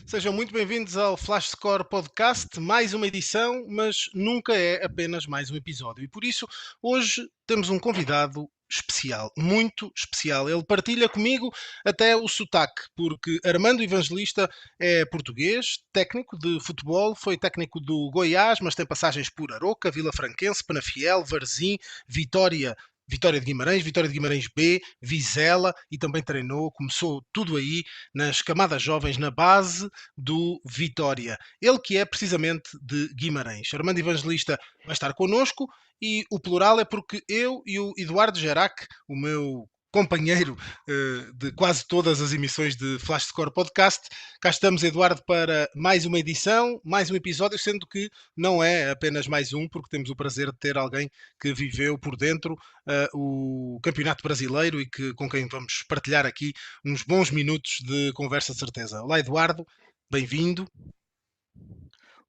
Sejam muito bem-vindos ao Flash Score Podcast, mais uma edição, mas nunca é apenas mais um episódio. E por isso, hoje temos um convidado especial, muito especial. Ele partilha comigo até o sotaque, porque Armando Evangelista é português, técnico de futebol, foi técnico do Goiás, mas tem passagens por Aroca, Vila Franquense, Penafiel, Varzim, Vitória. Vitória de Guimarães B, Vizela e também treinou, começou tudo aí nas camadas jovens, na base do Vitória. Ele que é precisamente de Guimarães. Armando Evangelista vai estar connosco e o plural é porque eu e o Eduardo Gerac, o meu companheiro de quase todas as emissões de Flash Score Podcast. Cá estamos, Eduardo, para mais uma edição, mais um episódio, sendo que não é apenas mais um, porque temos o prazer de ter alguém que viveu por dentro o Campeonato Brasileiro e com quem vamos partilhar aqui uns bons minutos de conversa de certeza. Olá, Eduardo, bem-vindo.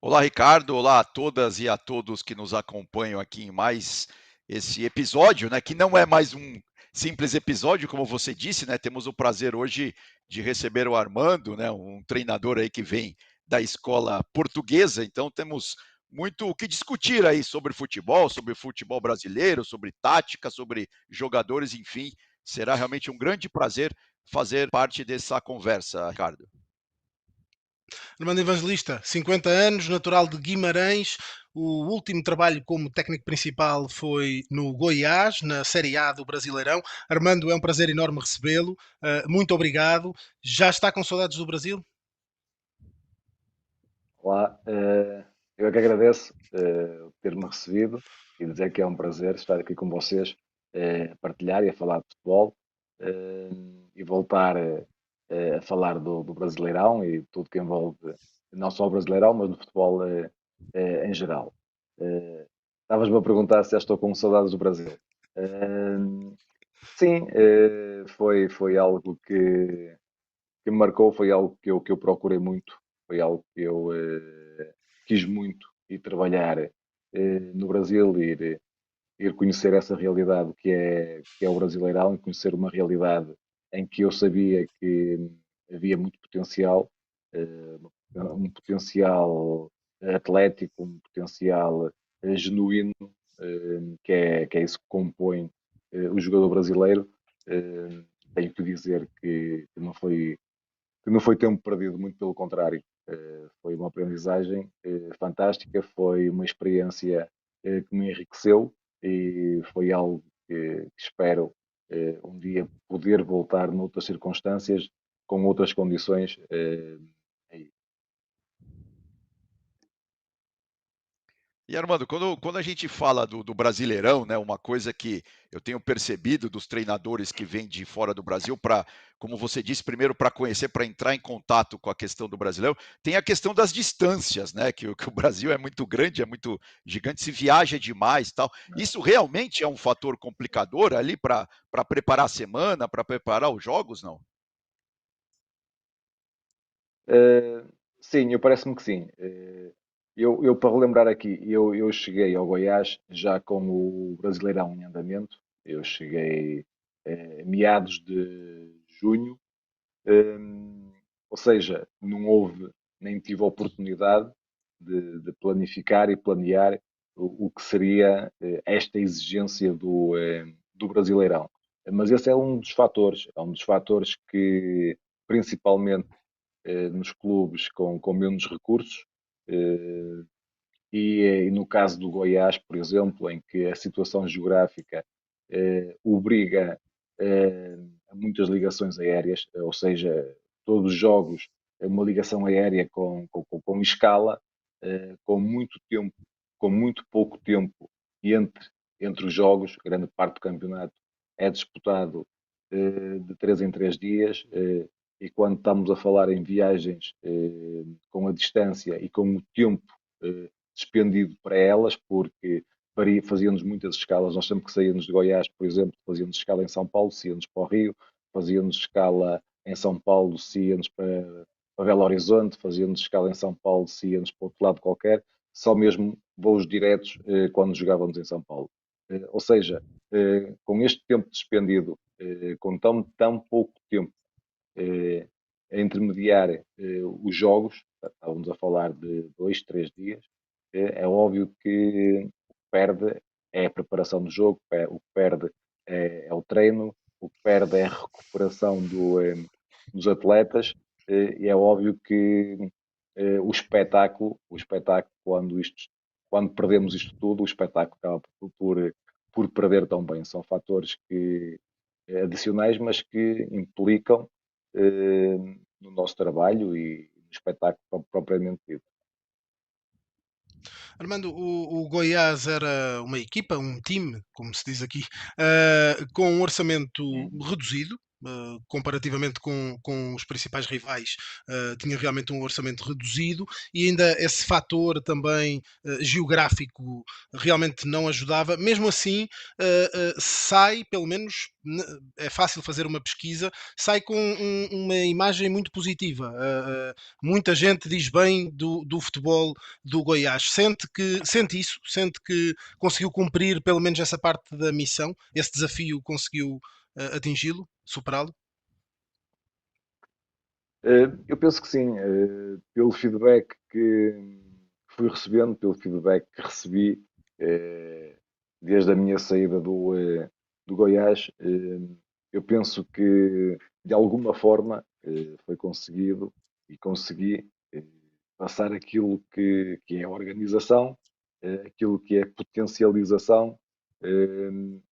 Olá, Ricardo. Olá a todas e a todos que nos acompanham aqui em mais esse episódio, né? Que não é mais um simples episódio, como você disse, né? Temos o prazer hoje de receber o Armando, né? Um treinador aí que vem da escola portuguesa. Então temos muito o que discutir aí sobre futebol brasileiro, sobre tática, sobre jogadores, enfim. Será realmente um grande prazer fazer parte dessa conversa, Ricardo. Armando Evangelista, 50 anos, natural de Guimarães. O último trabalho como técnico principal foi no Goiás, na Série A do Brasileirão. Armando, é um prazer enorme recebê-lo. Muito obrigado. Já está com saudades do Brasil? Olá, eu é que agradeço ter-me recebido e dizer que é um prazer estar aqui com vocês a partilhar e a falar de futebol eh, e voltar a falar do Brasileirão e tudo que envolve não só o Brasileirão, mas do futebol em geral. Estavas-me a perguntar se já estou com saudades do Brasil. Eh, sim, foi algo que me marcou, foi algo que eu procurei muito, foi algo que eu quis muito ir trabalhar no Brasil, ir conhecer essa realidade que é o Brasileirão, e conhecer uma realidade em que eu sabia que havia muito potencial, eh, um potencial atlético, um potencial genuíno, que é isso que compõe o jogador brasileiro. Tenho que dizer que não foi tempo perdido, muito pelo contrário. Foi uma aprendizagem fantástica, foi uma experiência que me enriqueceu e foi algo que espero um dia poder voltar noutras circunstâncias, com outras condições. E Armando, quando a gente fala do Brasileirão, né, uma coisa que eu tenho percebido dos treinadores que vêm de fora do Brasil para, como você disse, primeiro para conhecer, para entrar em contato com a questão do Brasileirão, tem a questão das distâncias, né, que o Brasil é muito grande, é muito gigante, se viaja demais, tal. Isso realmente é um fator complicador ali para preparar a semana, para preparar os jogos, não? Eh, sim, parece-me que sim. Para relembrar aqui, eu cheguei ao Goiás já com o Brasileirão em andamento. Eu cheguei meados de junho. Ou seja, não houve, nem tive a oportunidade de planificar e planear o que seria esta exigência do Brasileirão. Mas esse é um dos fatores que, principalmente nos clubes com menos recursos, eh, e no caso do Goiás, por exemplo, em que a situação geográfica obriga a muitas ligações aéreas, ou seja, todos os jogos, uma ligação aérea com escala, com muito tempo, com muito pouco tempo entre os jogos. Grande parte do campeonato é disputado de 3 em 3 dias, e quando estamos a falar em viagens com a distância e com o tempo eh, despendido para elas, porque fazíamos muitas escalas. Nós sempre que saíamos de Goiás, por exemplo, fazíamos escala em São Paulo, se íamos para o Rio, fazíamos escala em São Paulo, se íamos para Belo Horizonte, fazíamos escala em São Paulo, se íamos para outro lado qualquer, só mesmo voos diretos quando jogávamos em São Paulo. Ou seja, com este tempo despendido, com tão pouco tempo a intermediar os jogos, estávamos a falar de 2, 3 dias, é óbvio que o que perde é a preparação do jogo, o que perde é o treino, o que perde é a recuperação dos atletas, e é óbvio que o espetáculo, quando perdemos isto tudo, o espetáculo acaba por perder também. São fatores adicionais, mas que implicam no nosso trabalho e no espetáculo propriamente dito. Armando, o Goiás era uma equipa, um time, como se diz aqui, com um orçamento Uhum. reduzido. Comparativamente com os principais rivais, tinha realmente um orçamento reduzido e ainda esse fator também geográfico realmente não ajudava. Mesmo assim, sai, pelo menos é fácil fazer uma pesquisa, sai com uma imagem muito positiva. Muita gente diz bem do futebol do Goiás. Sente isso, sente que conseguiu cumprir pelo menos essa parte da missão, esse desafio conseguiu atingi-lo, superá-lo? Eu penso que sim, pelo feedback que fui recebendo, pelo feedback que recebi desde a minha saída do Goiás, eu penso que de alguma forma foi conseguido e consegui passar aquilo que é a organização, aquilo que é a potencialização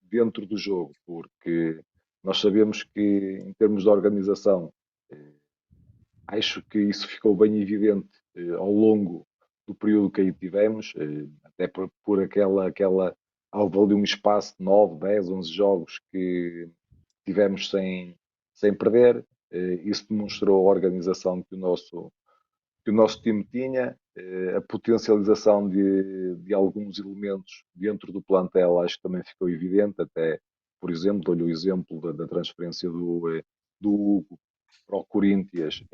dentro do jogo, porque nós sabemos que em termos de organização acho que isso ficou bem evidente ao longo do período que aí tivemos, até por houve ali um espaço de 9, 10, 11 jogos que tivemos sem perder. Isso demonstrou a organização que o nosso time tinha, a potencialização de alguns elementos dentro do plantel, acho que também ficou evidente, até, por exemplo, dou-lhe o exemplo da transferência do Hugo para o Corinthians,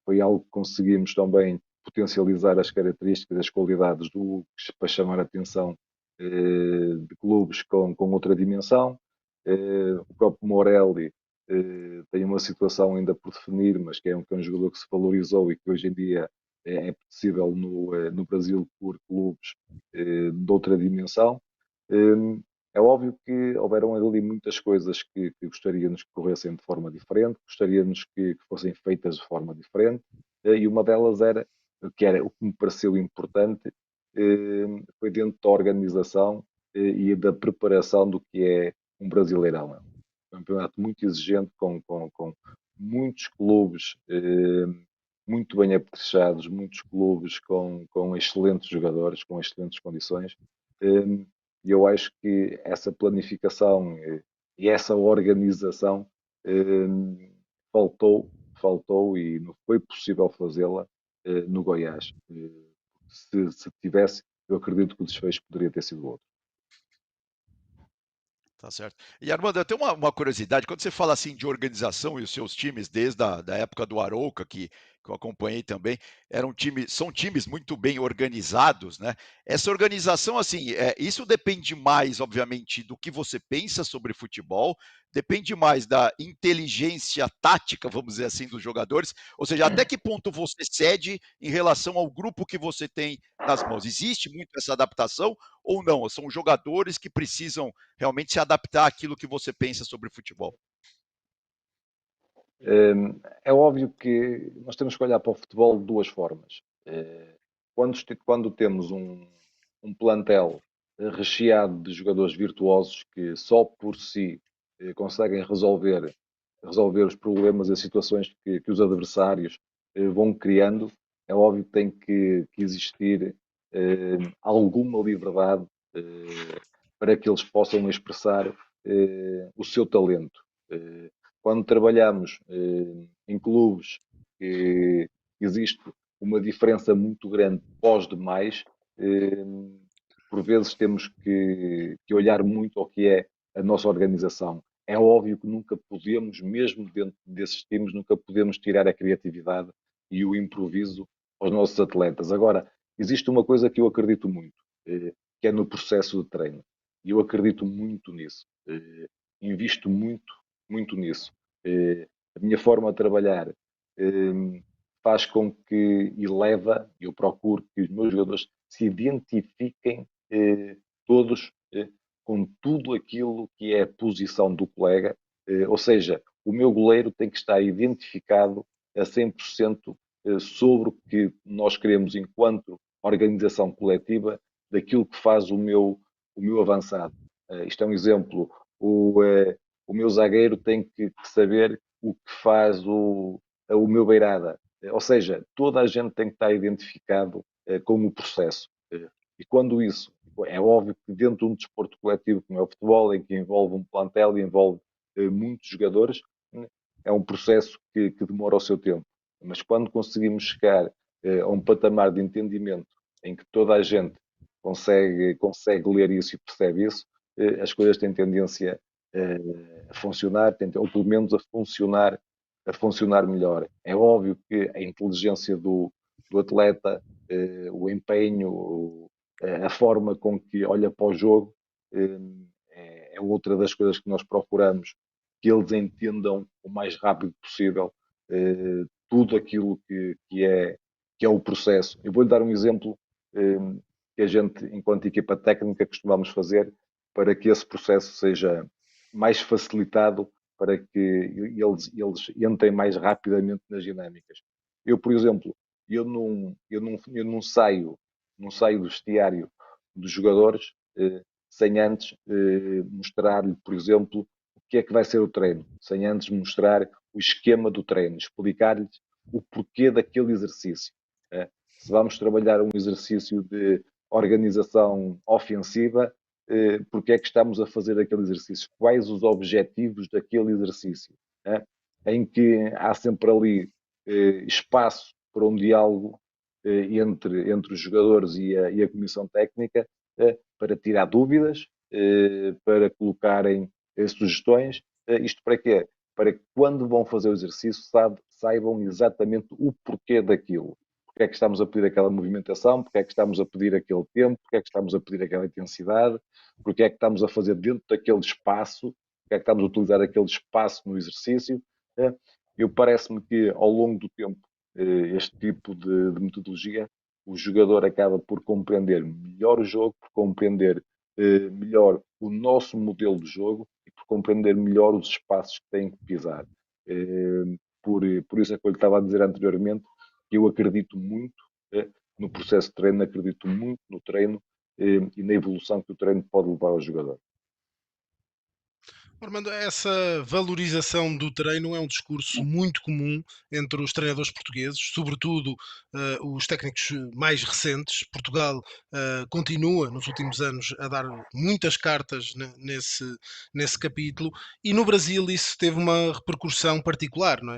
foi algo que conseguimos também potencializar as características, as qualidades do Hugo, para chamar a atenção de clubes com outra dimensão. O próprio Morelli tem uma situação ainda por definir, mas que é um jogador que se valorizou e que hoje em dia é possível no Brasil por clubes de outra dimensão. É óbvio que houveram ali muitas coisas que gostaríamos que corressem de forma diferente, gostaríamos que fossem feitas de forma diferente, e uma delas era o que me pareceu importante, foi dentro da organização e da preparação do que é um Brasileirão. É um campeonato muito exigente, com muitos clubes muito bem apetrechados, muitos clubes com excelentes jogadores, com excelentes condições. E eu acho que essa planificação e essa organização faltou e não foi possível fazê-la no Goiás. Se tivesse, eu acredito que o desfecho poderia ter sido outro. Tá certo. E Armando, eu tenho uma curiosidade, quando você fala assim de organização e os seus times, desde a da época do Arouca, que eu acompanhei também, são times muito bem organizados, né? Essa organização, assim, isso depende mais, obviamente, do que você pensa sobre futebol, depende mais da inteligência tática, vamos dizer assim, dos jogadores, ou seja, até que ponto você cede em relação ao grupo que você tem nas mãos. Existe muito essa adaptação ou não? São jogadores que precisam realmente se adaptar àquilo que você pensa sobre futebol. É óbvio que nós temos que olhar para o futebol de duas formas. Quando temos um plantel recheado de jogadores virtuosos que só por si conseguem resolver os problemas e as situações que os adversários vão criando, é óbvio que tem que existir alguma liberdade para que eles possam expressar o seu talento. Quando trabalhamos em clubes que existe uma diferença muito grande pós demais, eh, por vezes temos que olhar muito ao que é a nossa organização. É óbvio que nunca podemos, mesmo dentro desses times, nunca podemos tirar a criatividade e o improviso aos nossos atletas. Agora, existe uma coisa que eu acredito muito, que é no processo de treino. E eu acredito muito nisso. Invisto muito, muito nisso. A minha forma de trabalhar faz com que eleva, eu procuro que os meus jogadores se identifiquem todos com tudo aquilo que é a posição do colega, ou seja, o meu goleiro tem que estar identificado a 100% sobre o que nós queremos enquanto organização coletiva daquilo que faz o meu avançado. Isto é um exemplo. O meu zagueiro tem que saber o que faz o meu beirada. Ou seja, toda a gente tem que estar identificado com o processo. E quando isso, é óbvio que dentro de um desporto coletivo como é o futebol, em que envolve um plantel e envolve muitos jogadores, é um processo que demora o seu tempo. Mas quando conseguimos chegar a um patamar de entendimento em que toda a gente consegue ler isso e percebe isso, as coisas têm tendência a funcionar, ou pelo menos a funcionar melhor. É óbvio que a inteligência do atleta, o empenho, a forma com que olha para o jogo, é outra das coisas que nós procuramos que eles entendam o mais rápido possível tudo aquilo que é o processo. Eu vou-lhe dar um exemplo que a gente, enquanto equipa técnica, costumamos fazer para que esse processo seja mais facilitado, para que eles entrem mais rapidamente nas dinâmicas. Eu, por exemplo, eu não saio do vestiário dos jogadores sem antes mostrar-lhe, por exemplo, o que é que vai ser o treino, sem antes mostrar o esquema do treino, explicar-lhes o porquê daquele exercício. Se vamos trabalhar um exercício de organização ofensiva, porque é que estamos a fazer aquele exercício? Quais os objetivos daquele exercício? Em que há sempre ali espaço para um diálogo entre os jogadores e a comissão técnica para tirar dúvidas, para colocarem sugestões. Isto para quê? Para que quando vão fazer o exercício saibam exatamente o porquê daquilo. Porque é que estamos a pedir aquela movimentação, porque é que estamos a pedir aquele tempo, porque é que estamos a pedir aquela intensidade, porque é que estamos a fazer dentro daquele espaço, porque é que estamos a utilizar aquele espaço no exercício. Eu parece-me que ao longo do tempo este tipo de metodologia, o jogador acaba por compreender melhor o jogo, por compreender melhor o nosso modelo de jogo e por compreender melhor os espaços que tem que pisar. Por isso é que eu lhe estava a dizer anteriormente que eu acredito muito no processo de treino, acredito muito no treino e na evolução que o treino pode levar ao jogador. Armando, essa valorização do treino é um discurso muito comum entre os treinadores portugueses, sobretudo os técnicos mais recentes. Portugal continua, nos últimos anos, a dar muitas cartas nesse capítulo, e no Brasil isso teve uma repercussão particular, não é?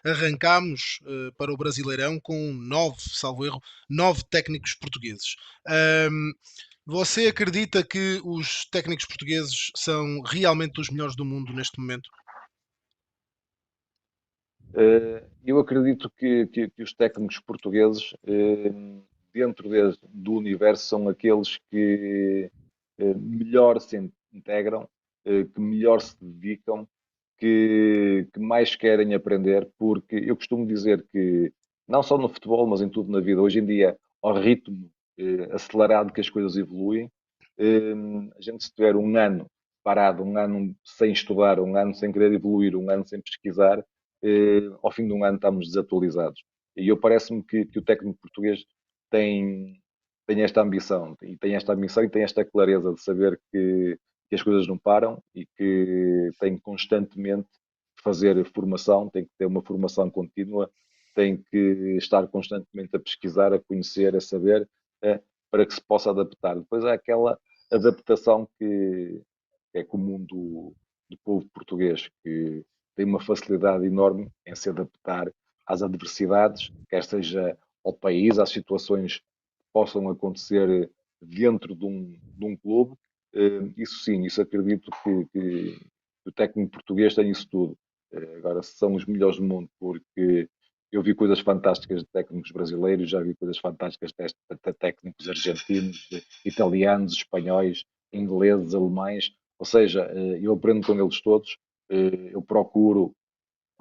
Arrancámos para o Brasileirão com 9, salvo erro, 9 técnicos portugueses. Você acredita que os técnicos portugueses são realmente os melhores do mundo neste momento? Eu acredito que os técnicos portugueses, dentro do universo, são aqueles que melhor se integram, que melhor se dedicam, que mais querem aprender, porque eu costumo dizer que, não só no futebol, mas em tudo na vida, hoje em dia, ao ritmo acelerado que as coisas evoluem, a gente se tiver um ano parado, um ano sem estudar, um ano sem querer evoluir, um ano sem pesquisar, ao fim de um ano estamos desatualizados. E eu parece-me que o técnico português tem, tem esta ambição, e tem esta ambição e tem esta clareza de saber que as coisas não param e que tem constantemente que fazer formação, tem que ter uma formação contínua, tem que estar constantemente a pesquisar, a conhecer, a saber, para que se possa adaptar. Depois há aquela adaptação que é comum do povo português, que tem uma facilidade enorme em se adaptar às adversidades, quer seja ao país, às situações que possam acontecer dentro de um clube. Isso sim, isso acredito que o técnico português tem isso tudo. Agora, se são os melhores do mundo, porque eu vi coisas fantásticas de técnicos brasileiros, já vi coisas fantásticas de técnicos argentinos, de italianos, espanhóis, ingleses, alemães. Ou seja, eu aprendo com eles todos, eu procuro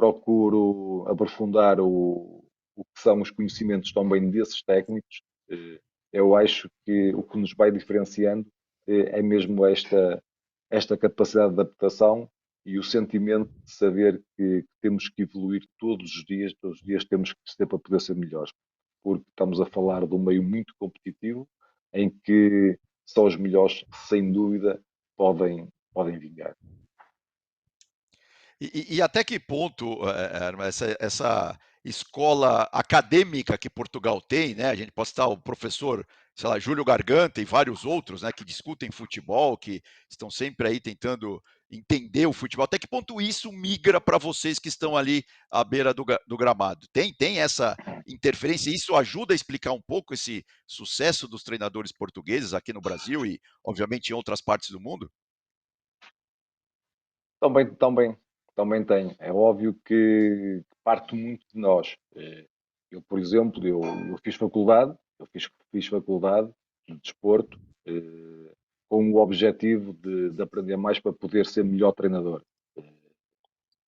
procuro aprofundar o que são os conhecimentos também desses técnicos. Eu acho que o que nos vai diferenciando é mesmo esta capacidade de adaptação e o sentimento de saber que temos que evoluir todos os dias temos que ser para poder ser melhores, porque estamos a falar de um meio muito competitivo em que só os melhores, sem dúvida, podem vingar. E até que ponto essa escola acadêmica que Portugal tem, né? A gente pode citar o professor, sei lá, Júlio Garganta e vários outros, né, que discutem futebol, que estão sempre aí tentando entender o futebol. Até que ponto isso migra para vocês que estão ali à beira do gramado? Tem essa interferência? Isso ajuda a explicar um pouco esse sucesso dos treinadores portugueses aqui no Brasil e, obviamente, em outras partes do mundo? Também tem. É óbvio que parte muito de nós. Eu, por exemplo, eu fiz faculdade, fiz faculdade de desporto, com o objetivo de aprender mais para poder ser melhor treinador.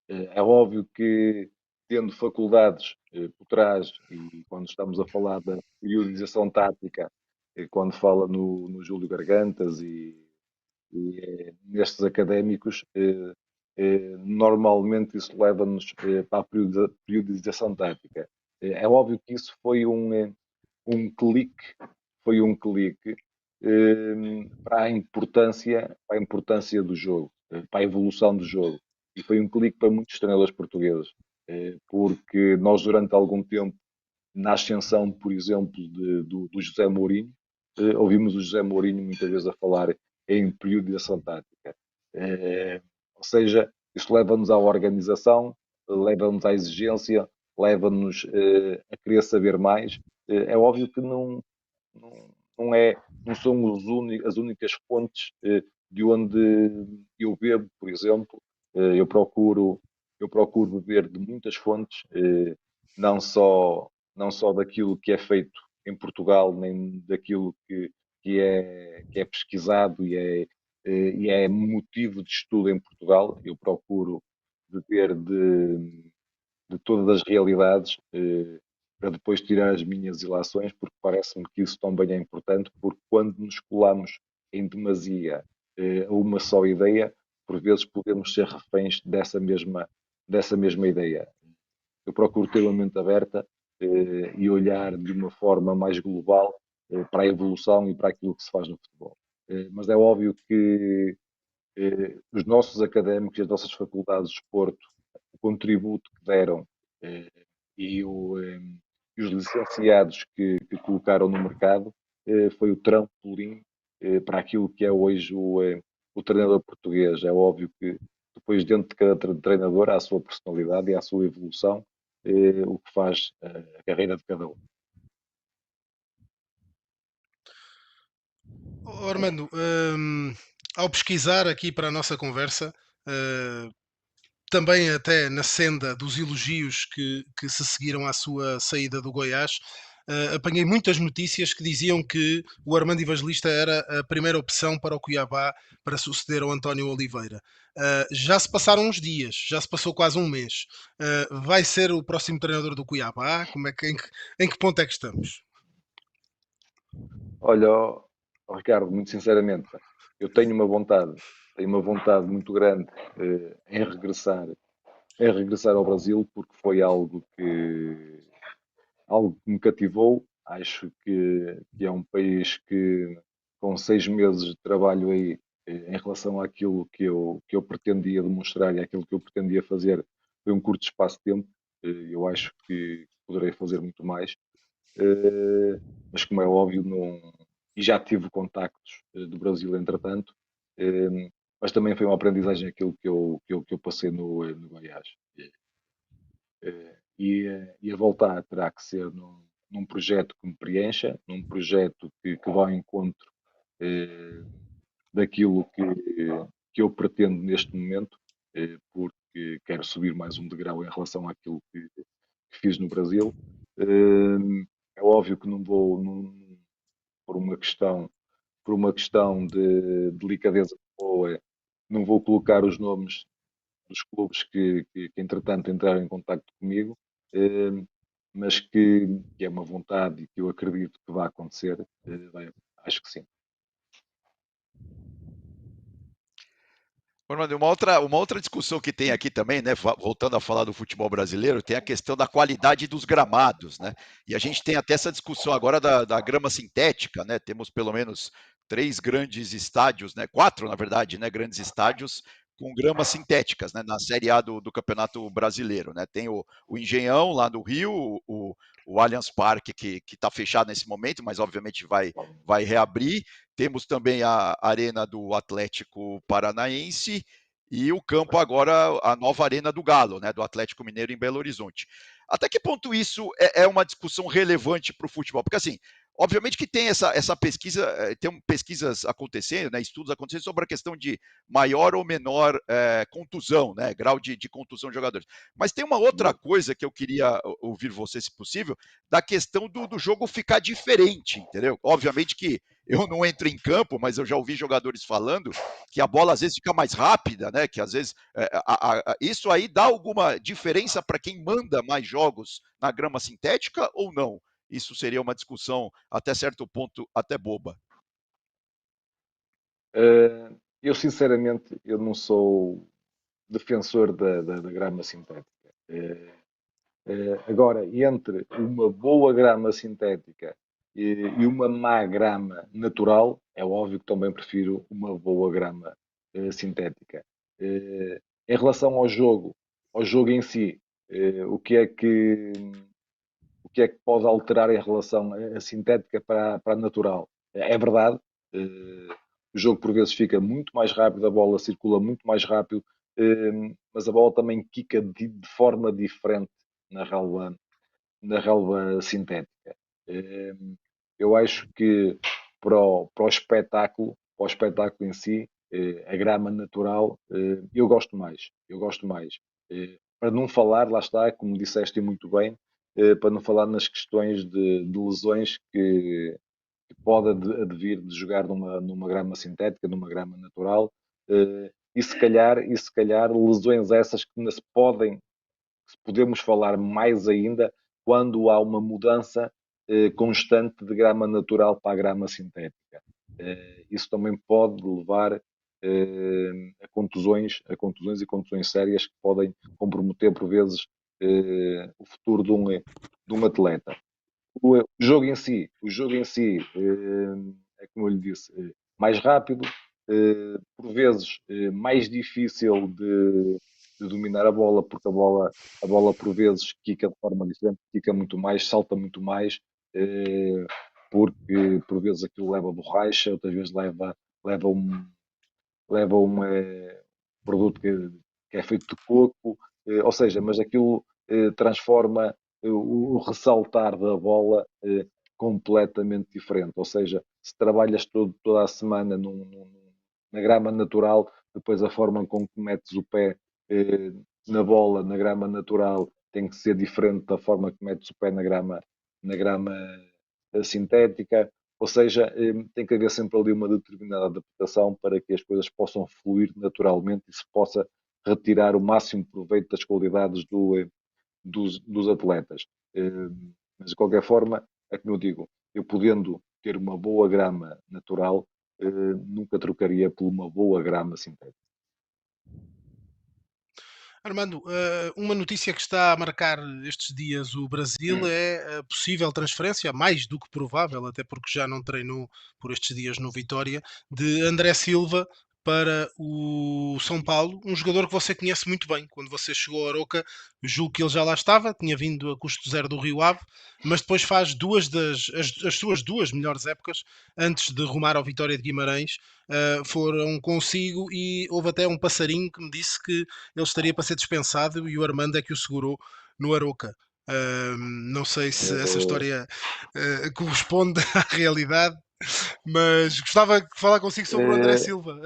É óbvio que, tendo faculdades por trás, e quando estamos a falar da periodização tática, quando fala no Júlio Gargantas e nestes académicos, normalmente isso leva-nos para a periodização tática. É óbvio que isso um clique, foi um clique para a importância do jogo, para a evolução do jogo. E foi um clique para muitos treinadores portugueses, porque nós durante algum tempo, na ascensão, por exemplo, do José Mourinho, ouvimos o José Mourinho muitas vezes a falar em periodização tática. Ou seja, isso leva-nos à organização, leva-nos à exigência, leva-nos a querer saber mais. É óbvio que não, não são as únicas fontes de onde eu bebo, por exemplo. Eu procuro beber de muitas fontes, não só daquilo que é feito em Portugal, nem daquilo que é pesquisado e é motivo de estudo em Portugal. Eu procuro beber de todas as realidades para depois tirar as minhas ilações, porque parece-me que isso também é importante, porque quando nos colamos em demasia a uma só ideia, por vezes podemos ser reféns dessa mesma ideia. Eu procuro ter uma mente aberta e olhar de uma forma mais global para a evolução e para aquilo que se faz no futebol. Mas é óbvio que os nossos académicos e as nossas faculdades de desporto, o contributo que deram eh, e, e os licenciados que colocaram no mercado foi o trampolim para aquilo que é hoje o treinador português. É óbvio que depois dentro de cada treinador há a sua personalidade e há a sua evolução, o que faz a carreira de cada um. Armando, ao pesquisar aqui para a nossa conversa, uh, também até na senda dos elogios que se seguiram à sua saída do Goiás, apanhei muitas notícias que diziam que o Armando Evangelista era a primeira opção para o Cuiabá para suceder ao António Oliveira. Já se passaram uns dias, já se passou quase um mês. Vai ser o próximo treinador do Cuiabá? Em que ponto é que estamos? Olha, Ricardo, muito sinceramente, eu tenho uma vontade muito grande em regressar ao Brasil, porque foi algo que me cativou. Acho que é um país que, com 6 meses de trabalho aí, em relação àquilo que eu pretendia demonstrar e àquilo que eu pretendia fazer, foi um curto espaço de tempo. Eu acho que poderei fazer muito mais. Mas como é óbvio, não, e já tive contactos do Brasil entretanto, mas também foi uma aprendizagem aquilo que eu passei no Goiás. E a voltar terá que ser num projeto que me preencha, num projeto que vá ao encontro daquilo que eu pretendo neste momento, porque quero subir mais um degrau em relação àquilo que fiz no Brasil. É óbvio que não vou, por uma questão de delicadeza boa, não vou colocar os nomes dos clubes que entretanto entraram em contacto comigo, mas que é uma vontade e que eu acredito que vai acontecer, acho que sim. Orlando, uma outra discussão que tem aqui também, né, voltando a falar do futebol brasileiro, tem a questão da qualidade dos gramados, né? E a gente tem até essa discussão agora da grama sintética, né? Temos pelo menos 3 grandes estádios, né? 4, na verdade, né? Grandes estádios com gramas sintéticas, né? Na Série A do Campeonato Brasileiro, né? Tem o Engenhão lá no Rio, o Allianz Parque que está fechado nesse momento, mas obviamente vai reabrir. Temos também a Arena do Atlético Paranaense e o campo agora, a nova Arena do Galo, né, do Atlético Mineiro em Belo Horizonte. Até que ponto isso é uma discussão relevante para o futebol? Porque, assim, obviamente que tem essa pesquisa, tem pesquisas acontecendo, né, estudos acontecendo sobre a questão de maior ou menor contusão, né, grau de contusão de jogadores. Mas tem uma outra coisa que eu queria ouvir você, se possível, da questão do jogo ficar diferente, entendeu? Obviamente que eu não entro em campo, mas eu já ouvi jogadores falando que a bola às vezes fica mais rápida, né? Que às vezes isso aí dá alguma diferença para quem manda mais jogos na grama sintética ou não? Isso seria uma discussão até certo ponto até boba. Eu sinceramente eu não sou defensor da grama sintética. Agora, entre uma boa grama sintética e uma má grama natural, é óbvio que também prefiro uma boa grama sintética. Em relação ao jogo em si, o que é que pode alterar em relação à sintética para a natural? É verdade, o jogo por vezes fica muito mais rápido, a bola circula muito mais rápido, mas a bola também quica de forma diferente na relva sintética. Eu acho que para o espetáculo em si, a grama natural, eu gosto mais. Eu gosto mais. Para não falar, lá está, como disseste muito bem, para não falar nas questões de lesões que pode advir de jogar numa grama sintética, numa grama natural, e se calhar lesões essas que se podemos falar mais ainda quando há uma mudança constante de grama natural para a grama sintética. Isso também pode levar a contusões e contusões sérias que podem comprometer, por vezes, o futuro de um atleta. O jogo em si é como eu lhe disse, mais rápido, por vezes mais difícil de dominar a bola, porque a bola por vezes quica de forma diferente, quica muito mais, salta muito mais, porque por vezes aquilo leva borracha, outras vezes leva um produto que é feito de coco, ou seja, mas aquilo transforma o ressaltar da bola completamente diferente. Ou seja, se trabalhas toda a semana na grama natural, depois a forma com que metes o pé na bola, na grama natural, tem que ser diferente da forma que metes o pé na grama sintética. Ou seja, tem que haver sempre ali uma determinada adaptação para que as coisas possam fluir naturalmente e se possa retirar o máximo proveito das qualidades dos atletas. Mas de qualquer forma, é como eu digo, eu podendo ter uma boa grama natural, nunca trocaria por uma boa grama sintética. Armando, uma notícia que está a marcar estes dias o Brasil é a possível transferência, mais do que provável, até porque já não treinou por estes dias no Vitória, de André Silva para o São Paulo, um jogador que você conhece muito bem. Quando você chegou ao Aroca, julgo que ele já lá estava, tinha vindo a custo zero do Rio Ave, mas depois faz as suas duas melhores épocas antes de rumar ao Vitória de Guimarães, foram consigo, e houve até um passarinho que me disse que ele estaria para ser dispensado e o Armando é que o segurou no Aroca. Não sei se essa Uh, história corresponde à realidade, mas gostava de falar consigo sobre o André uh, Silva.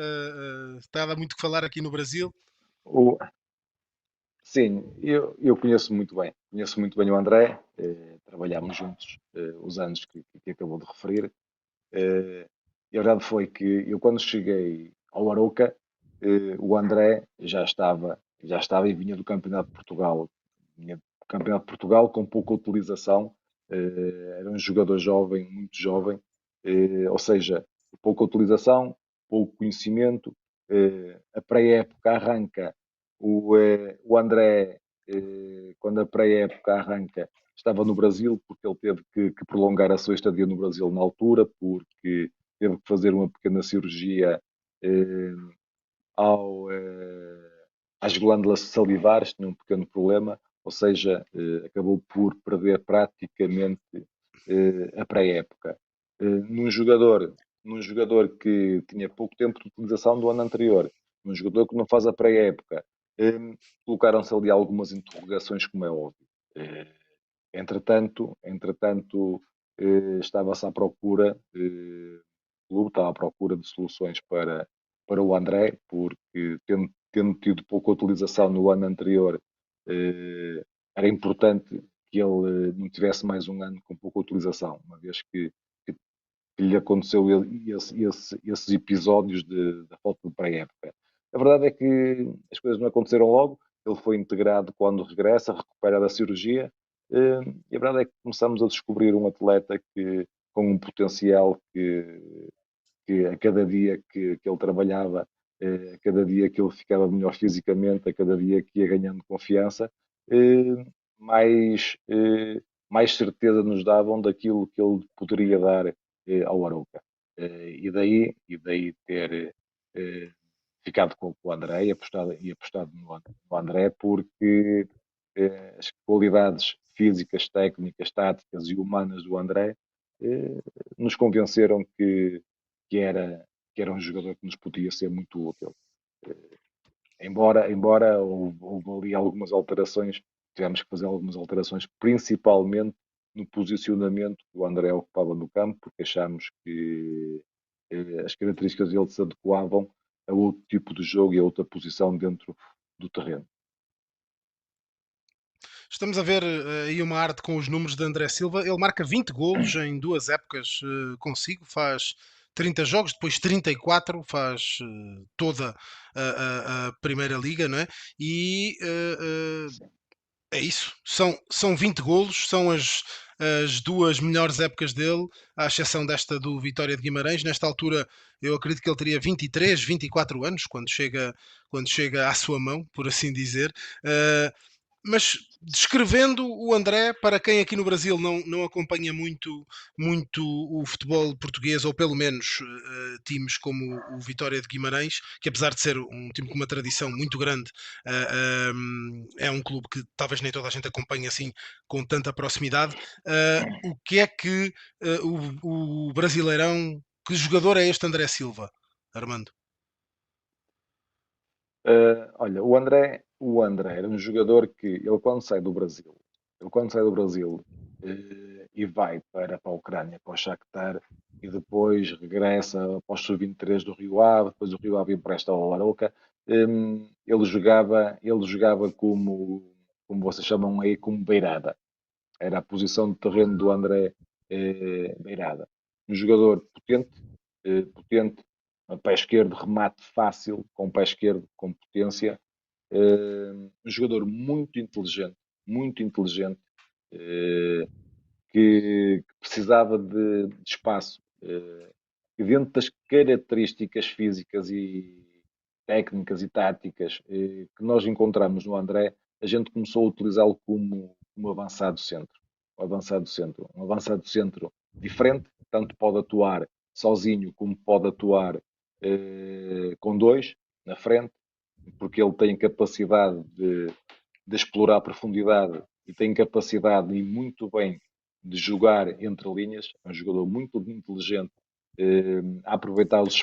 Estava muito que falar aqui no Brasil. o, sim, eu conheço muito bem o André, trabalhámos juntos os anos que acabou de referir. E a verdade foi que eu, quando cheguei ao Arouca, o André já estava já estava e vinha do Campeonato de Portugal. Vinha do Campeonato de Portugal com pouca utilização, era um jogador jovem, muito jovem, ou seja, pouca utilização, pouco conhecimento. A pré-época arranca, o André, quando a pré-época arranca, estava no Brasil, porque ele teve que prolongar a sua estadia no Brasil na altura, porque teve que fazer uma pequena cirurgia eh, ao, às glândulas salivares, tinha um pequeno problema, ou seja, acabou por perder praticamente a pré-época. Num jogador que tinha pouco tempo de utilização do ano anterior, num jogador que não faz a pré-época, colocaram-se ali algumas interrogações, como é óbvio. Entretanto, estava-se à procura, o clube estava à procura de soluções para o André, porque tendo tido pouca utilização no ano anterior, era importante que ele não tivesse mais um ano com pouca utilização, uma vez que lhe aconteceu esses episódios da falta de pré-época. A verdade é que as coisas não aconteceram logo, ele foi integrado quando regressa, recupera da cirurgia, e a verdade é que começamos a descobrir um atleta com um potencial que a cada dia que ele trabalhava, a cada dia que ele ficava melhor fisicamente, a cada dia que ia ganhando confiança, mais, mais certeza nos davam daquilo que ele poderia dar ao Arouca. E daí ter ficado com o André e apostado no André, porque as qualidades físicas, técnicas, táticas e humanas do André nos convenceram que era, que era um jogador que nos podia ser muito útil. Embora houve ali algumas alterações, tivemos que fazer algumas alterações, principalmente no posicionamento que o André ocupava no campo, porque achámos que as características dele se adequavam a outro tipo de jogo e a outra posição dentro do terreno. Estamos a ver aí uma arte com os números de André Silva. Ele marca 20 golos em duas épocas consigo, faz 30 jogos, depois 34, faz toda a Primeira Liga, não é? E é isso. São 20 golos, são as duas melhores épocas dele, à exceção desta do Vitória de Guimarães. Nesta altura, eu acredito que ele teria 23, 24 anos quando chega à sua mão, por assim dizer. Mas descrevendo o André, para quem aqui no Brasil não acompanha muito o futebol português, ou pelo menos times como o Vitória de Guimarães, que apesar de ser um time com uma tradição muito grande, é um clube que talvez nem toda a gente acompanhe assim com tanta proximidade. O que é que o Brasileirão, que jogador é este André Silva, Armando? Olha, o André era um jogador que ele quando sai do Brasil e vai para a Ucrânia, para o Shakhtar, e depois regressa para o Sub-23 do Rio Ave, depois o Rio Ave empresta ao Arouca, ele jogava como vocês chamam aí, como beirada. Era a posição de terreno do André beirada. Um jogador potente, a pé esquerdo, remate fácil, com o pé esquerdo, com potência. Um jogador muito inteligente, que precisava de espaço. E dentro das características físicas e técnicas e táticas que nós encontramos no André, a gente começou a utilizá-lo como um avançado centro. Um avançado centro diferente, tanto pode atuar sozinho como pode atuar com dois na frente, porque ele tem capacidade de explorar a profundidade e tem capacidade e muito bem de jogar entre linhas. É um jogador muito inteligente a aproveitar os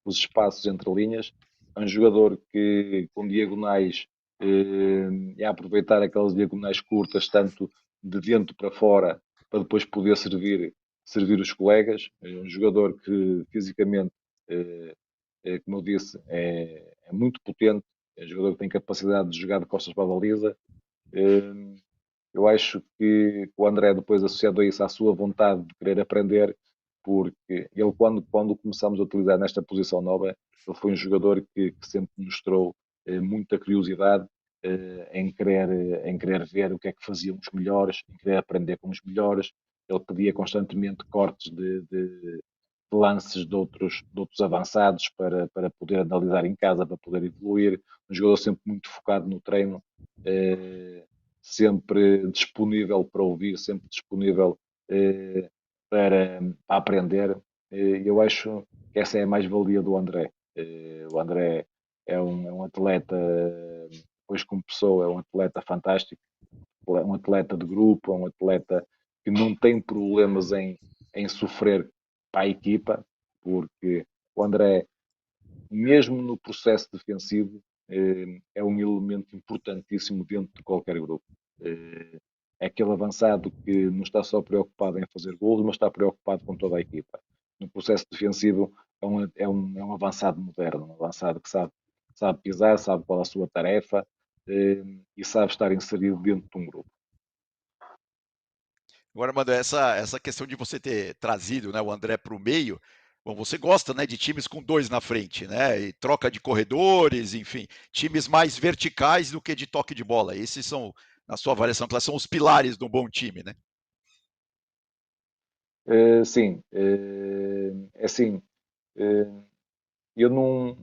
espaços entre linhas. É um jogador que com diagonais é aproveitar aquelas diagonais curtas, tanto de dentro para fora, para depois poder servir os colegas. É um jogador que fisicamente, como eu disse, é muito potente. É um jogador que tem capacidade de jogar de costas para a baliza. Eu acho que o André, depois associado a isso, à sua vontade de querer aprender, porque ele, quando começamos a utilizar nesta posição nova, ele foi um jogador que sempre mostrou muita curiosidade em querer ver o que é que faziam os melhores, em querer aprender com os melhores. Ele pedia constantemente cortes de lances de outros avançados para poder analisar em casa, para poder evoluir. Um jogador sempre muito focado no treino, sempre disponível para ouvir, sempre disponível para aprender. Eu acho que essa é a mais-valia do André. O André é um atleta, depois como pessoa, é um atleta fantástico, um atleta de grupo, é um atleta que não tem problemas em sofrer para a equipa, porque o André, mesmo no processo defensivo, é um elemento importantíssimo dentro de qualquer grupo. É aquele avançado que não está só preocupado em fazer gols, mas está preocupado com toda a equipa. No processo defensivo é um avançado moderno, um avançado que sabe pisar, sabe qual é a sua tarefa e sabe estar inserido dentro de um grupo. Agora, Mano, essa questão de você ter trazido, né, o André para o meio, bom, você gosta, né, de times com dois na frente, né, e troca de corredores, enfim, times mais verticais do que de toque de bola. Esses são, na sua avaliação, são os pilares de um bom time, né? Sim, é assim, uh, eu não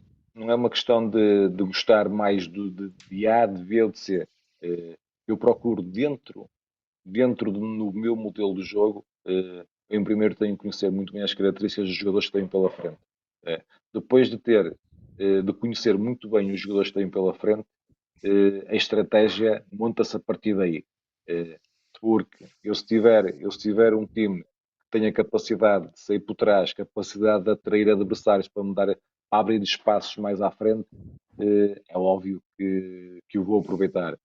é uma questão de gostar mais de A, de B ou de C. Eu procuro dentro no meu modelo de jogo, em primeiro tenho que conhecer muito bem as características dos jogadores que tenho pela frente. Depois de conhecer muito bem os jogadores que tenho pela frente, a estratégia monta-se a partir daí. Porque eu se tiver um time que tenha capacidade de sair por trás, capacidade de atrair adversários para me dar, para abrir espaços mais à frente, é óbvio que o vou aproveitar.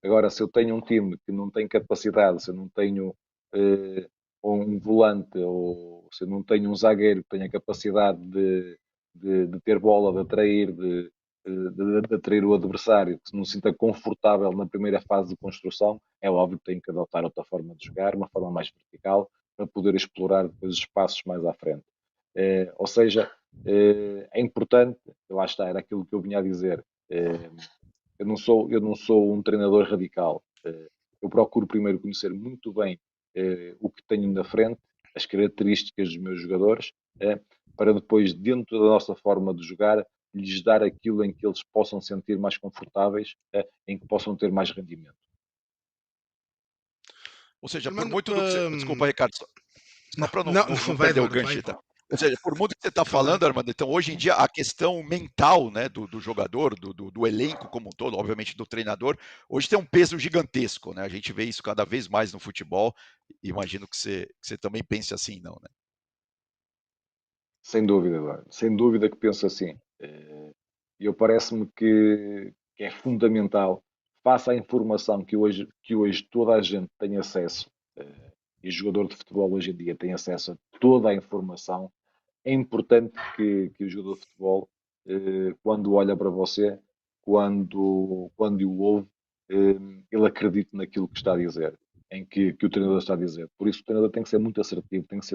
Agora, se eu tenho um time que não tem capacidade, se eu não tenho um volante ou se eu não tenho um zagueiro que tenha capacidade de ter bola, de atrair, de atrair o adversário, que se não se sinta confortável na primeira fase de construção, é óbvio que tenho que adotar outra forma de jogar, uma forma mais vertical, para poder explorar depois os espaços mais à frente. Ou seja, é importante, lá está, era aquilo que eu vinha a dizer. Eu não sou um treinador radical. Eu procuro primeiro conhecer muito bem o que tenho na frente, as características dos meus jogadores, para depois, dentro da nossa forma de jogar, lhes dar aquilo em que eles possam sentir mais confortáveis, em que possam ter mais rendimento. Ou seja, por Armando, muito do que você... Desculpa, Ricardo, só não, para não, não, não, não, não vai perder o Eduardo, vai. gancho, tá? Ou seja, por muito que você está Força. falando, Armando, então hoje em dia a questão mental, né, do jogador, do elenco como um todo, obviamente do treinador, hoje tem um peso gigantesco, né? A gente vê isso cada vez mais no futebol. Imagino que você também pense assim, não, né? Sem dúvida, Eduardo. Sem dúvida que penso assim. Eu parece-me que é fundamental, face à informação que hoje toda a gente tem acesso, e o jogador de futebol hoje em dia tem acesso a toda a informação. É importante que o jogador de futebol, quando olha para você, quando o ouve, ele acredite naquilo que está a dizer, que o treinador está a dizer. Por isso, o treinador tem que ser muito assertivo, tem que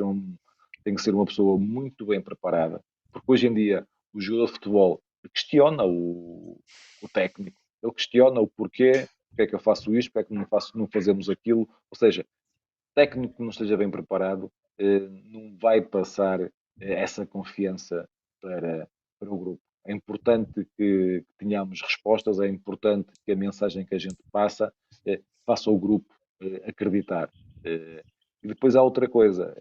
ser uma pessoa muito bem preparada, porque hoje em dia o jogador de futebol questiona o técnico, ele questiona o porquê, porque é que eu faço isto, porque é que não fazemos aquilo. Ou seja, técnico que não esteja bem preparado não vai passar essa confiança para o grupo. É importante que tenhamos respostas, é importante que a mensagem que a gente passa faça o grupo acreditar. E depois há outra coisa,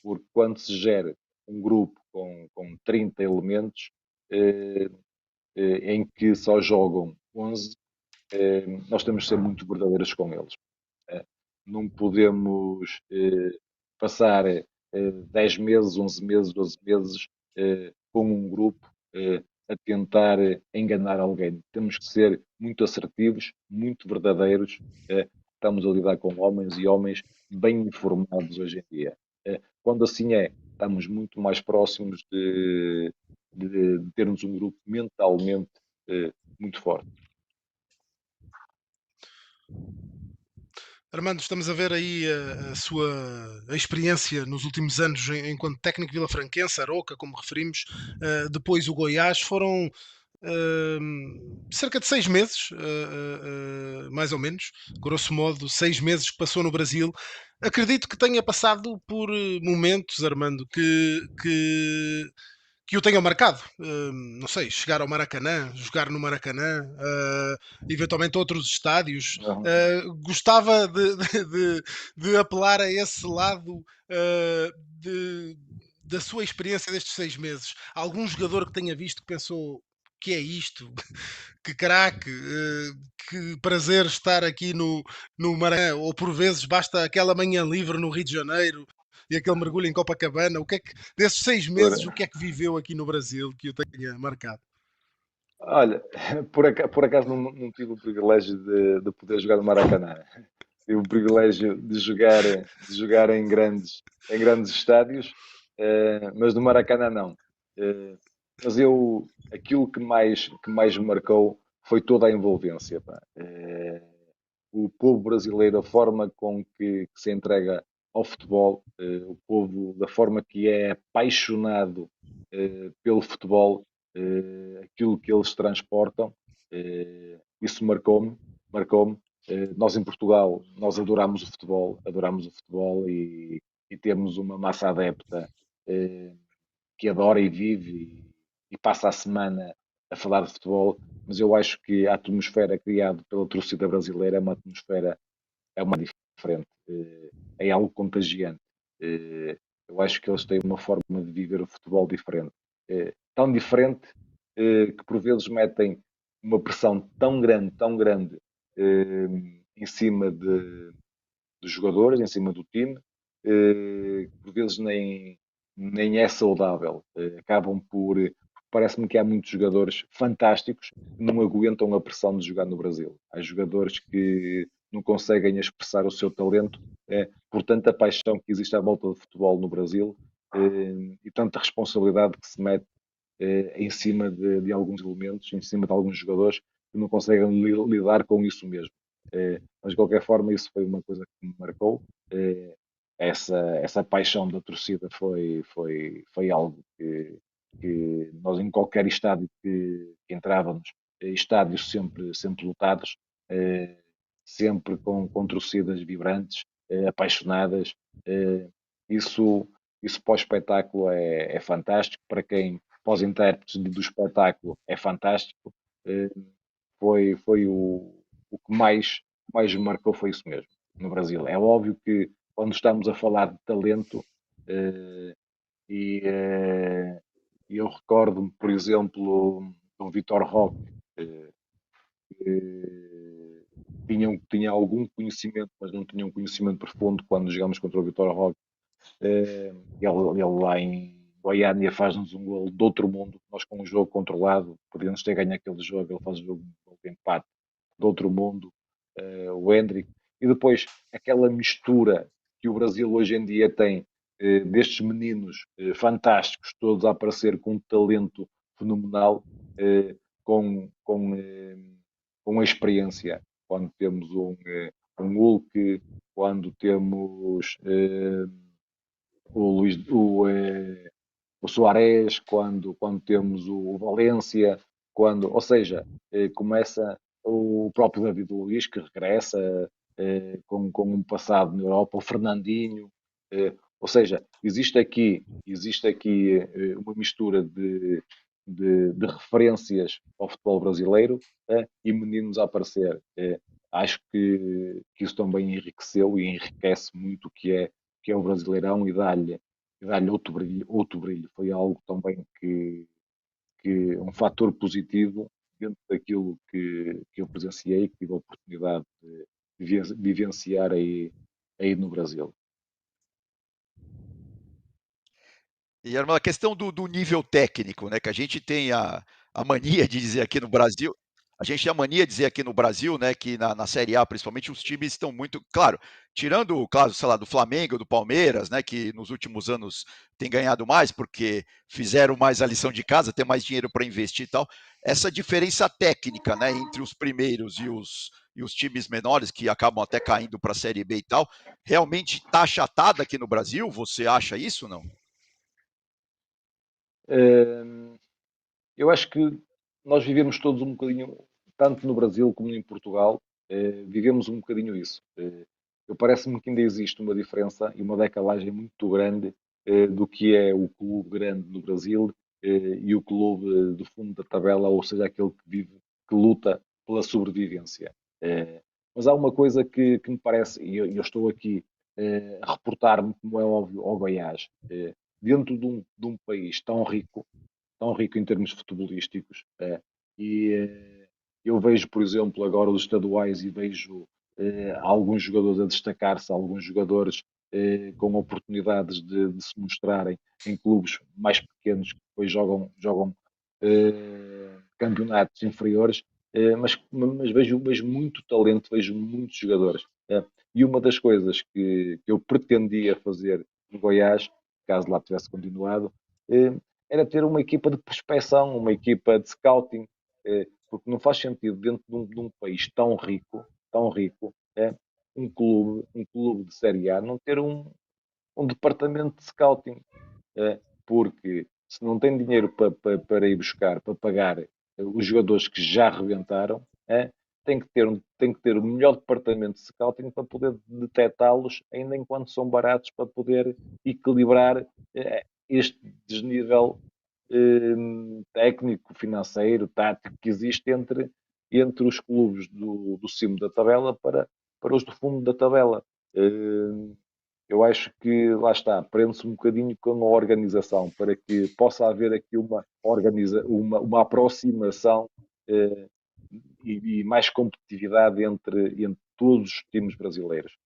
porque quando se gera um grupo com 30 elementos em que só jogam 11, nós temos que ser muito verdadeiros com eles. Não podemos passar 10 meses, 11 meses, 12 meses com um grupo a tentar enganar alguém. Temos que ser muito assertivos, muito verdadeiros. Estamos a lidar com homens e homens bem informados hoje em dia. Quando assim é, estamos muito mais próximos de termos um grupo mentalmente muito forte. Armando, estamos a ver aí a sua experiência nos últimos anos enquanto técnico vilafranquense, Aroca, como referimos, depois o Goiás, foram cerca de 6 meses, mais ou menos, grosso modo, 6 meses que passou no Brasil. Acredito que tenha passado por momentos, Armando, que o tenham marcado. Não sei, chegar ao Maracanã, jogar no Maracanã, eventualmente outros estádios. Não. Gostava de apelar a esse lado de, da sua experiência destes 6 meses. Algum jogador que tenha visto que pensou que é isto? Que craque, que prazer estar aqui no Maracanã, ou por vezes basta aquela manhã livre no Rio de Janeiro e aquele mergulho em Copacabana. O que é que, desses 6 meses, o que é que viveu aqui no Brasil que o tenha marcado? Olha, por acaso não tive o privilégio de poder jogar no Maracanã. Tive o privilégio de jogar em grandes estádios, mas no Maracanã não. Eh, mas aquilo que mais me marcou foi toda a envolvência, pá. O povo brasileiro, a forma com que se entrega ao futebol, o povo, da forma que é apaixonado pelo futebol, aquilo que eles transportam, isso marcou-me. Nós em Portugal, nós adoramos o futebol e temos uma massa adepta eh, que adora e vive e passa a semana a falar de futebol, mas eu acho que a atmosfera criada pela torcida brasileira é uma diferente, é algo contagiante. Eu acho que eles têm uma forma de viver o futebol diferente. Tão diferente que por vezes metem uma pressão tão grande em cima dos jogadores, em cima do time, que por vezes nem é saudável. Acabam por. Parece-me que há muitos jogadores fantásticos que não aguentam a pressão de jogar no Brasil. Há jogadores que não conseguem expressar o seu talento por tanta paixão que existe à volta do futebol no Brasil e tanta responsabilidade que se mete em cima de alguns elementos, em cima de alguns jogadores que não conseguem lidar com isso mesmo. Mas de qualquer forma, isso foi uma coisa que me marcou. Eh, essa paixão da torcida foi algo que nós, em qualquer estádio que entrávamos, estádios sempre lotados, eh, sempre com torcidas vibrantes, apaixonadas. eh, isso, isso para o espetáculo é fantástico. Para os intérpretes do espetáculo, é fantástico. Eh, foi o que mais me marcou, foi isso mesmo, no Brasil. É óbvio que quando estamos a falar de talento, eh, e eu recordo-me, por exemplo, do Vitor Roque, eh, que tinha algum conhecimento, mas não tinha um conhecimento profundo quando jogamos contra o Vitor Roque. Ele lá em Goiânia faz-nos um gol de outro mundo. Nós, com um jogo controlado, podíamos ter ganho aquele jogo. Ele faz o jogo de empate de outro mundo, o Hendrick. E depois aquela mistura que o Brasil hoje em dia tem destes meninos fantásticos, todos a aparecer com um talento fenomenal, com a experiência. Quando temos um Hulk, quando temos o Suárez, quando temos o Valência, ou seja, começa o próprio David Luiz, que regressa com um passado na Europa, o Fernandinho, ou seja, existe aqui uma mistura de referências ao futebol brasileiro e meninos a aparecer. Acho que isso também enriqueceu e enriquece muito o que é o Brasileirão e dá-lhe outro brilho. Foi algo também que um fator positivo dentro daquilo que eu presenciei, que tive a oportunidade de vivenciar aí no Brasil. E era uma questão do nível técnico, né? Que a gente tem a mania de dizer aqui no Brasil. A gente tem a mania de dizer aqui no Brasil, né, que na Série A, principalmente, os times estão muito. Claro, tirando o caso, sei lá, do Flamengo, do Palmeiras, né, que nos últimos anos tem ganhado mais, porque fizeram mais a lição de casa, tem mais dinheiro para investir e tal. Essa diferença técnica, né, entre os primeiros e os times menores, que acabam até caindo para a Série B e tal, realmente está achatada aqui no Brasil? Você acha isso, não? Eu acho que nós vivemos todos um bocadinho, tanto no Brasil como em Portugal, vivemos um bocadinho isso. Eu parece-me que ainda existe uma diferença e uma decalagem muito grande do que é o clube grande no Brasil e o clube do fundo da tabela, ou seja, aquele que vive, que luta pela sobrevivência. Mas há uma coisa que me parece, e eu estou aqui a reportar-me, como é óbvio, ao Goiás, dentro de um país tão rico em termos futebolísticos, e eu vejo, por exemplo, agora os estaduais e vejo alguns jogadores a destacar-se, alguns jogadores com oportunidades de se mostrarem em clubes mais pequenos que depois jogam campeonatos inferiores, mas vejo muito talento, vejo muitos jogadores. E uma das coisas que eu pretendia fazer no Goiás, caso lá tivesse continuado, era ter uma equipa de prospecção, uma equipa de scouting, porque não faz sentido dentro de um país tão rico, um clube de Série A não ter um departamento de scouting, porque se não tem dinheiro para ir buscar, para pagar os jogadores que já rebentaram, tem que ter o melhor departamento de scouting para poder detectá-los ainda enquanto são baratos, para poder equilibrar este desnível técnico, financeiro, tático que existe entre os clubes do cimo da tabela para os do fundo da tabela. Eu acho que, lá está, prende-se um bocadinho com a organização, para que possa haver aqui uma aproximação eh, e mais competitividade entre todos os times brasileiros.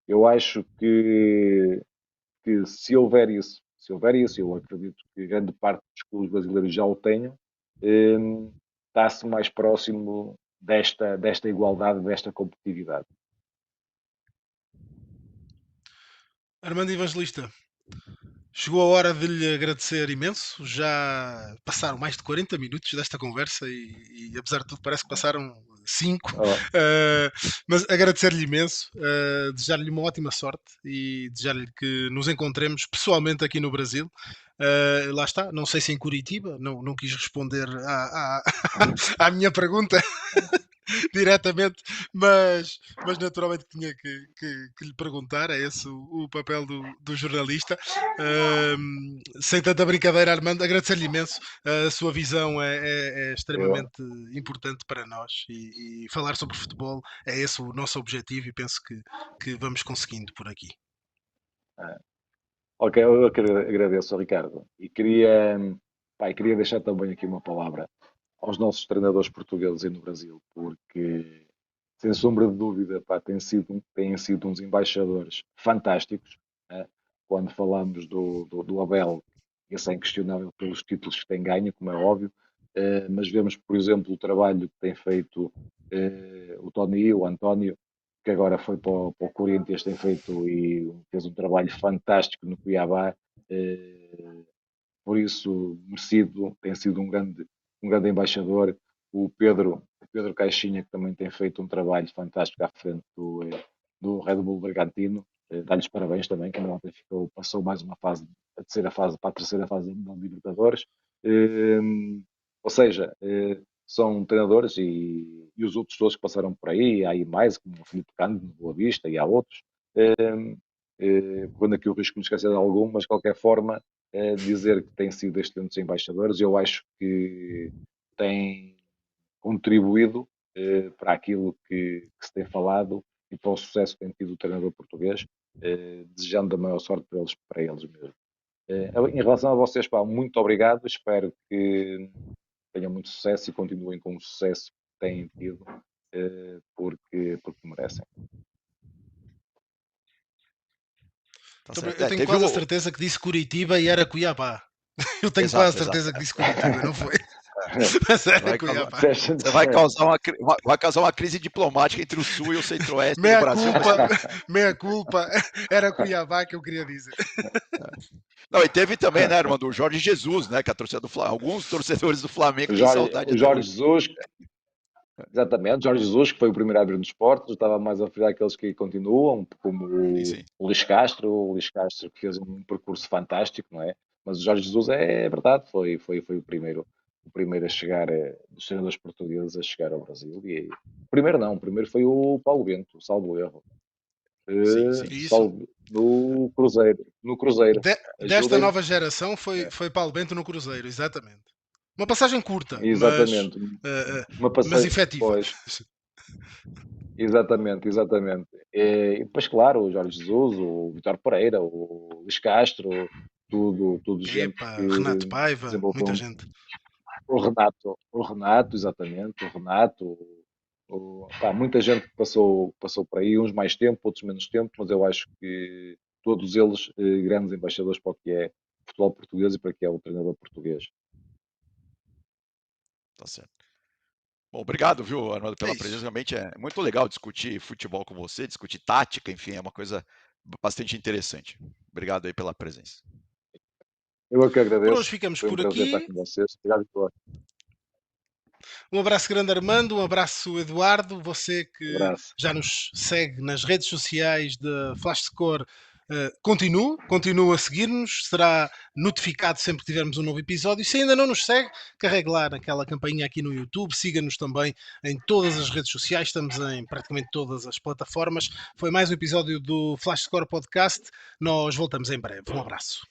Eu acho que se houver isso, eu acredito que grande parte dos clubes brasileiros já o tenham, está-se mais próximo desta igualdade, desta competitividade. Armando Evangelista, chegou a hora de lhe agradecer imenso. Já passaram mais de 40 minutos desta conversa e apesar de tudo, parece que passaram 5. Oh, Mas agradecer-lhe imenso, desejar-lhe uma ótima sorte e desejar-lhe que nos encontremos pessoalmente aqui no Brasil. Lá está, não sei se em Curitiba, não quis responder à minha pergunta diretamente, mas naturalmente tinha que lhe perguntar, é esse o papel do jornalista. Sem tanta brincadeira, Armando, agradecer-lhe imenso. A sua visão é eu, extremamente importante para nós e falar sobre futebol é esse o nosso objetivo e penso que vamos conseguindo por aqui. ok, eu agradeço, Ricardo. E queria deixar também aqui uma palavra aos nossos treinadores portugueses aí no Brasil, porque, sem sombra de dúvida, pá, têm sido uns embaixadores fantásticos, né? Quando falamos do Abel, esse é inquestionável pelos títulos que tem ganho, como é óbvio, mas vemos, por exemplo, o trabalho que tem feito o Tony, o António, que agora foi para o Corinthians, tem feito e fez um trabalho fantástico no Cuiabá, por isso merecido, tem sido um grande embaixador. O Pedro Caixinha, que também tem feito um trabalho fantástico à frente do Red Bull Bragantino, dá-lhes parabéns também, que ontem passou mais uma fase, a terceira fase, para a terceira fase da Libertadores. Ou seja, são treinadores e os outros todos que passaram por aí, há aí mais, como o Filipe Cândido, no Boa Vista, e há outros. Quando aqui o risco de me esquecer de algum, mas de qualquer forma, dizer que têm sido excelentes embaixadores, eu acho que têm contribuído para aquilo que se tem falado e para o sucesso que tem tido o treinador português, desejando a maior sorte para eles mesmo. Em relação a vocês, pá, muito obrigado, espero que tenham muito sucesso e continuem com o sucesso que têm tido, porque merecem. Tá Então, certo. eu É, tenho teve quase a o. certeza que disse Curitiba e era Cuiabá. Eu tenho quase Exato, a exato. certeza que disse Curitiba, não foi? Mas era Vai causar, Cuiabá. você vai causar uma crise diplomática entre o Sul e o Centro-Oeste do Meia Brasil, mas culpa, tudo bem. meia culpa, era Cuiabá que eu queria dizer. Não, e teve também, né, irmão, do Jorge Jesus, né, que a torcida do Flamengo, alguns torcedores do Flamengo O têm Jorge, saudade o até Jorge hoje. Jesus, exatamente, Jorge Jesus, que foi o primeiro a abrir nos esportes, estava mais a referir àqueles que continuam, como Sim, o sim. Luís Castro que fez um percurso fantástico, não é? Mas o Jorge Jesus é verdade, foi o primeiro. o primeiro a chegar, dos treinadores portugueses a chegar ao Brasil. E primeiro não, primeiro foi o Paulo Bento, salvo erro. Sim, sim. Isso. No Cruzeiro. No Cruzeiro. Desta Ajudem. nova geração foi Paulo Bento no Cruzeiro, exatamente. Uma passagem curta, Exatamente. Uma mas passagem. efetiva. Pois, exatamente, exatamente. E depois, claro, o Jorge Jesus, o Vitor Pereira, o Luís Castro, tudo gente Epa, Renato que Paiva, desenvolveu muita gente. o Renato, exatamente, o Renato, pá, muita gente que passou por aí, uns mais tempo, outros menos tempo, mas eu acho que todos eles grandes embaixadores para o que é o futebol português e para o que é o treinador português. Tá certo. Bom, obrigado, viu, Arnaldo, É pela isso. presença. Realmente é muito legal discutir futebol com você, discutir tática, enfim, é uma coisa bastante interessante. Obrigado aí pela presença. Eu é que Por hoje agradeço, ficamos foi um por prazer estar aqui. com vocês. Obrigado, Vitor. Um abraço grande, Armando. Um abraço, Eduardo. Você que Abraço. já nos segue nas redes sociais de Flash Score, continue a seguir-nos. Será notificado sempre que tivermos um novo episódio. Se ainda não nos segue, carregue lá naquela campainha aqui no YouTube. Siga-nos também em todas as redes sociais. Estamos em praticamente todas as plataformas. Foi mais um episódio do Flash Score Podcast. Nós voltamos em breve. Um abraço.